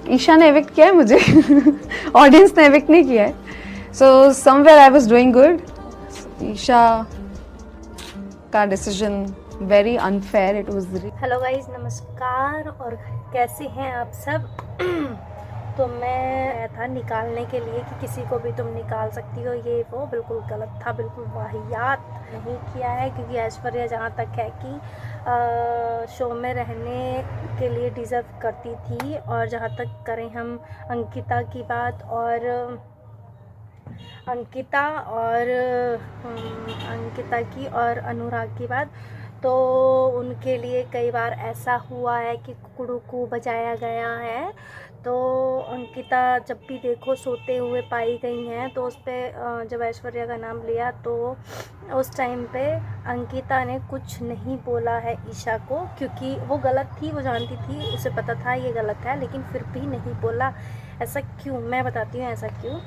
ईशा ने एविक्ट किया है मुझे ऑडियंस ने एविक्ट नहीं किया है। So somewhere I was doing good, Isha का decision very unfair it was. Hello guys, नमस्कार। और कैसे हैं आप सब? तो मैं था निकालने के लिए कि किसी को भी तुम निकाल सकती हो, ये वो बिल्कुल गलत था, बिल्कुल वाहियात नहीं किया है। क्योंकि ऐश्वर्या जहाँ तक है कि शो में रहने के लिए डिज़र्व करती थी। और जहाँ तक करें हम अंकिता की बात और अंकिता की और अनुराग की बात, तो उनके लिए कई बार ऐसा हुआ है कि कुकड़ू को बजाया गया है। तो अंकिता जब भी देखो सोते हुए पाई गई हैं, तो उस पर जब ऐश्वर्या का नाम लिया तो उस टाइम पे अंकिता ने कुछ नहीं बोला है ईशा को, क्योंकि वो गलत थी, वो जानती थी, उसे पता था ये गलत है, लेकिन फिर भी नहीं बोला। ऐसा क्यों, मैं बताती हूँ ऐसा क्यों।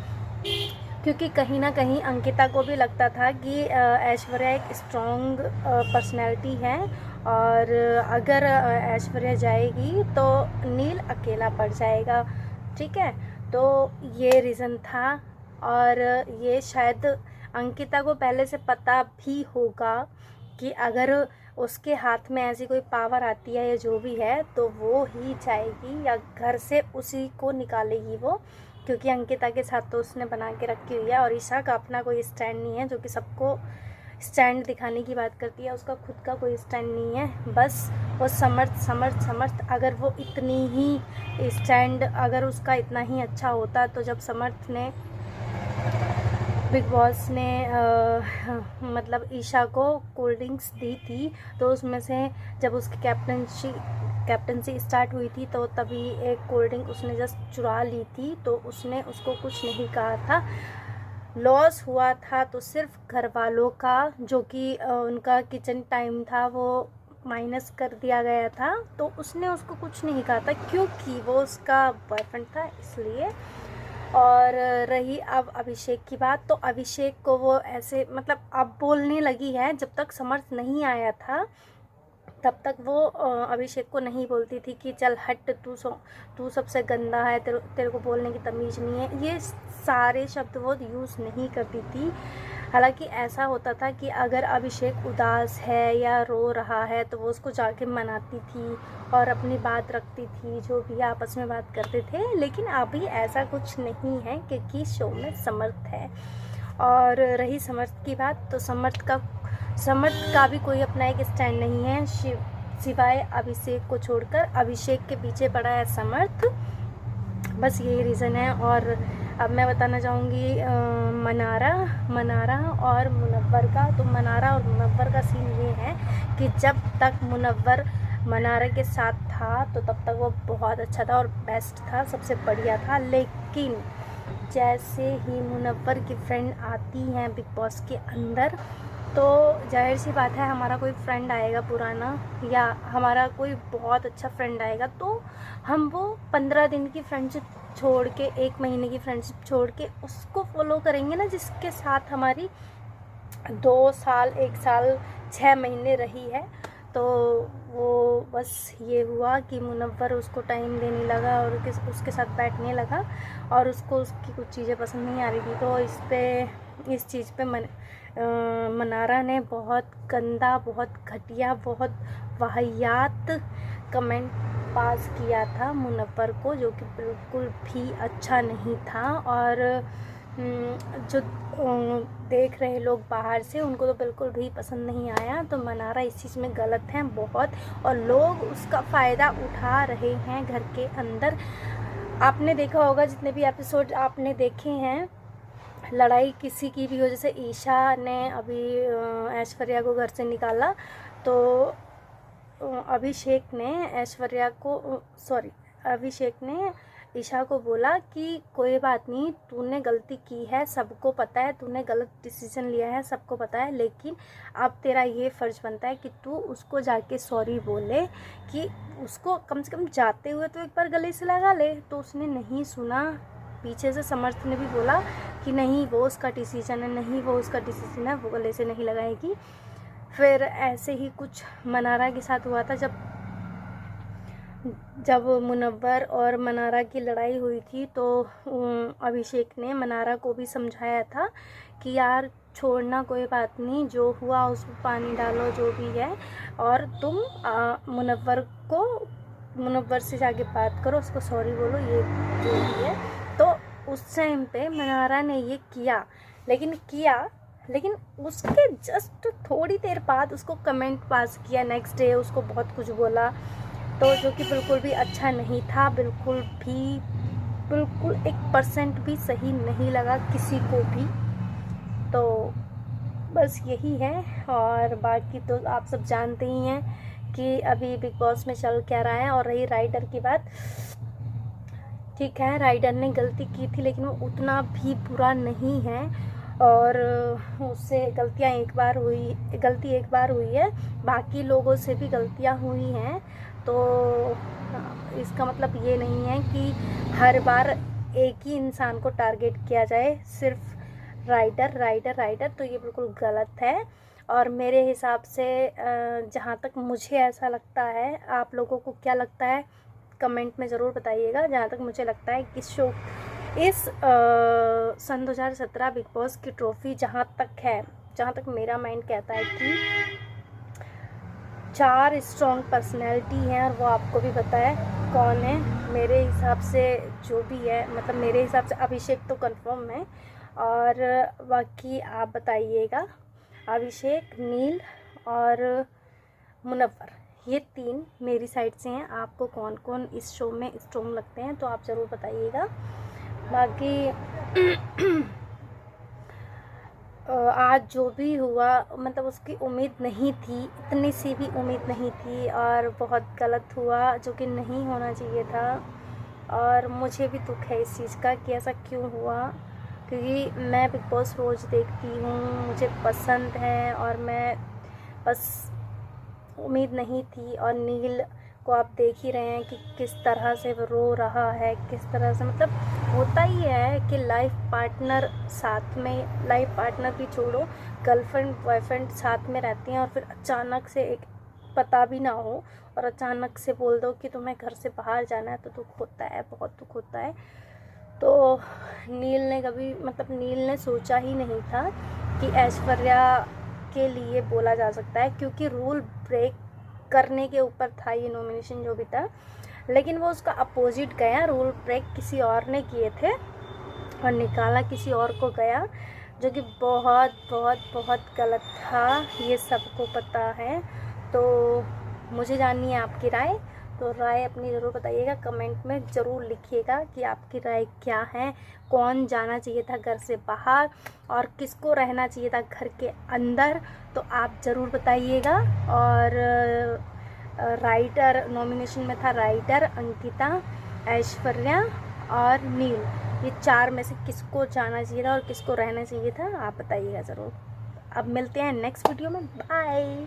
क्योंकि कहीं ना कहीं अंकिता को भी लगता था कि ऐश्वर्या एक स्ट्रॉन्ग पर्सनैलिटी है, और अगर ऐश्वर्या जाएगी तो नील अकेला पड़ जाएगा। ठीक है, तो ये रीज़न था। और ये शायद अंकिता को पहले से पता भी होगा कि अगर उसके हाथ में ऐसी कोई पावर आती है या जो भी है, तो वो ही जाएगी या घर से उसी को निकालेगी वो। क्योंकि अंकिता के साथ तो उसने बना के रखी हुई है, और ईशा का अपना कोई स्टैंड नहीं है, जो कि सबको स्टैंड दिखाने की बात करती है। उसका खुद का कोई स्टैंड नहीं है, बस वो समर्थ। अगर वो इतनी ही स्टैंड, अगर उसका इतना ही अच्छा होता, तो जब समर्थ ने, बिग बॉस ने मतलब ईशा को कोल्ड ड्रिंक्स दी थी, तो उसमें से जब उसकी कैप्टनसी स्टार्ट हुई थी, तो तभी एक कोल्ड ड्रिंक उसने जस्ट चुरा ली थी, तो उसने उसको कुछ नहीं कहा था। लॉस हुआ था तो सिर्फ घर वालों का, जो कि उनका किचन टाइम था वो माइनस कर दिया गया था, तो उसने उसको कुछ नहीं कहा था, क्योंकि वो उसका बॉयफ्रेंड था, इसलिए। और रही अब अभिषेक की बात, तो अभिषेक को वो ऐसे मतलब अब बोलने लगी है, जब तक समर्थ नहीं आया था तब तक वो अभिषेक को नहीं बोलती थी कि चल हट, तू सबसे गंदा है, तेरे को बोलने की तमीज़ नहीं है, ये सारे शब्द वो यूज़ नहीं करती थी। हालांकि ऐसा होता था कि अगर अभिषेक उदास है या रो रहा है, तो वो उसको जाके मनाती थी और अपनी बात रखती थी, जो भी आपस में बात करते थे। लेकिन अभी ऐसा कुछ नहीं है, क्योंकि शो में समर्थ है। और रही समर्थ की बात, तो समर्थ का भी कोई अपना एक स्टैंड नहीं है, सिवाय अभिषेक को छोड़कर। अभिषेक के पीछे पड़ा है समर्थ, बस यही रीज़न है। और अब मैं बताना चाहूँगी मनारा और मुनव्वर का। तो मनारा और मुनव्वर का सीन ये है कि जब तक मुनव्वर मनारा के साथ था, तो तब तक वो बहुत अच्छा था और बेस्ट था, सबसे बढ़िया था। लेकिन जैसे ही मुनव्वर की फ्रेंड आती हैं बिग बॉस के अंदर, तो जाहिर सी बात है, हमारा कोई फ्रेंड आएगा पुराना, या हमारा कोई बहुत अच्छा फ्रेंड आएगा, तो हम वो 15 दिन की फ्रेंडशिप छोड़ के, 1 महीने की फ्रेंडशिप छोड़ के उसको फॉलो करेंगे ना, जिसके साथ हमारी 2 साल, 1 साल, 6 महीने रही है। तो वो बस ये हुआ कि मुनव्वर उसको टाइम देने लगा और उसके साथ बैठने लगा, और उसको उसकी कुछ चीज़ें पसंद नहीं आ रही थी। तो इस चीज़ पे मनारा ने बहुत गंदा, बहुत घटिया, बहुत वाहियात कमेंट पास किया था मुनव्वर को, जो कि बिल्कुल भी अच्छा नहीं था। और जो देख रहे लोग बाहर से, उनको तो बिल्कुल भी पसंद नहीं आया। तो मनारा इस चीज़ में गलत है बहुत, और लोग उसका फ़ायदा उठा रहे हैं घर के अंदर। आपने देखा होगा, जितने भी एपिसोड आपने देखे हैं, लड़ाई किसी की भी हो, जैसे ईशा ने अभी ऐश्वर्या को घर से निकाला, तो अभिषेक ने ईशा को बोला कि कोई बात नहीं, तूने गलती की है, सबको पता है, तूने गलत डिसीजन लिया है, सबको पता है, लेकिन अब तेरा ये फ़र्ज़ बनता है कि तू उसको जाके सॉरी बोले, कि उसको कम से कम जाते हुए तो एक बार गले से लगा ले। तो उसने नहीं सुना। पीछे से समर्थ ने भी बोला कि नहीं, वो उसका डिसीजन है, वो गले से नहीं लगाएगी। फिर ऐसे ही कुछ मनारा के साथ हुआ था, जब जब मुनव्वर और मनारा की लड़ाई हुई थी तो अभिषेक ने मनारा को भी समझाया था कि यार छोड़ना, कोई बात नहीं, जो हुआ उसको पानी डालो, जो भी है, और तुम मुनव्वर से जाके बात करो, उसको सॉरी बोलो, ये जो भी है। तो उस टाइम पे मनारा ने ये किया, लेकिन उसके जस्ट थोड़ी देर बाद उसको कमेंट पास किया, नेक्स्ट डे उसको बहुत कुछ बोला, तो जो कि बिल्कुल भी अच्छा नहीं था, बिल्कुल 1% भी सही नहीं लगा किसी को भी। तो बस यही है, और बाकी तो आप सब जानते ही हैं कि अभी बिग बॉस में चल क्या रहा है। और रही राइडर की बात, ठीक है, राइडर ने गलती की थी, लेकिन वो उतना भी बुरा नहीं है, और उससे गलती एक बार हुई है, बाकी लोगों से भी गलतियां हुई हैं। तो इसका मतलब ये नहीं है कि हर बार एक ही इंसान को टारगेट किया जाए, सिर्फ राइडर, तो ये बिल्कुल गलत है। और मेरे हिसाब से जहाँ तक मुझे ऐसा लगता है, आप लोगों को क्या लगता है कमेंट में ज़रूर बताइएगा। जहाँ तक मुझे लगता है कि इस सन 2017 बिग बॉस की ट्रॉफ़ी जहाँ तक मेरा माइंड कहता है कि 4 स्ट्रॉन्ग पर्सनैलिटी हैं, और वो आपको भी पता है कौन है। मेरे हिसाब से जो भी है, मतलब मेरे हिसाब से अभिषेक तो कंफर्म है, और बाकी आप बताइएगा। अभिषेक, नील और मुनव्वर, ये 3 मेरी साइड से हैं। आपको कौन कौन इस शो में स्ट्रॉन्ग लगते हैं तो आप ज़रूर बताइएगा। बाकी आज जो भी हुआ, मतलब उसकी उम्मीद नहीं थी, इतनी सी भी उम्मीद नहीं थी, और बहुत गलत हुआ, जो कि नहीं होना चाहिए था। और मुझे भी दुख है इस चीज़ का कि ऐसा क्यों हुआ, क्योंकि मैं बिग बॉस रोज़ देखती हूँ, मुझे पसंद है, और मैं बस उम्मीद नहीं थी। और नील को आप देख ही रहे हैं कि किस तरह से वो रो रहा है, किस तरह से, मतलब होता ही है कि लाइफ पार्टनर भी छोड़ो, गर्लफ्रेंड बॉयफ्रेंड साथ में रहती हैं, और फिर अचानक से एक पता भी ना हो और अचानक से बोल दो कि तुम्हें घर से बाहर जाना है, तो दुख होता है, बहुत दुख होता है। तो नील ने सोचा ही नहीं था कि ऐश्वर्या के लिए बोला जा सकता है, क्योंकि रूल ब्रेक करने के ऊपर था ये नॉमिनेशन जो भी था, लेकिन वो उसका अपोजिट गया, रूल ब्रेक किसी और ने किए थे और निकाला किसी और को गया, जो कि बहुत बहुत बहुत गलत था, ये सबको पता है। तो मुझे जाननी है आपकी राय, तो राय अपनी ज़रूर बताइएगा, कमेंट में ज़रूर लिखिएगा कि आपकी राय क्या है, कौन जाना चाहिए था घर से बाहर और किसको रहना चाहिए था घर के अंदर, तो आप ज़रूर बताइएगा। और राइटर नॉमिनेशन में था, राइटर, अंकिता, ऐश्वर्या और नील, ये 4 में से किसको जाना चाहिए था और किसको रहना चाहिए था, आप बताइएगा ज़रूर। अब मिलते हैं नेक्स्ट वीडियो में, बाय।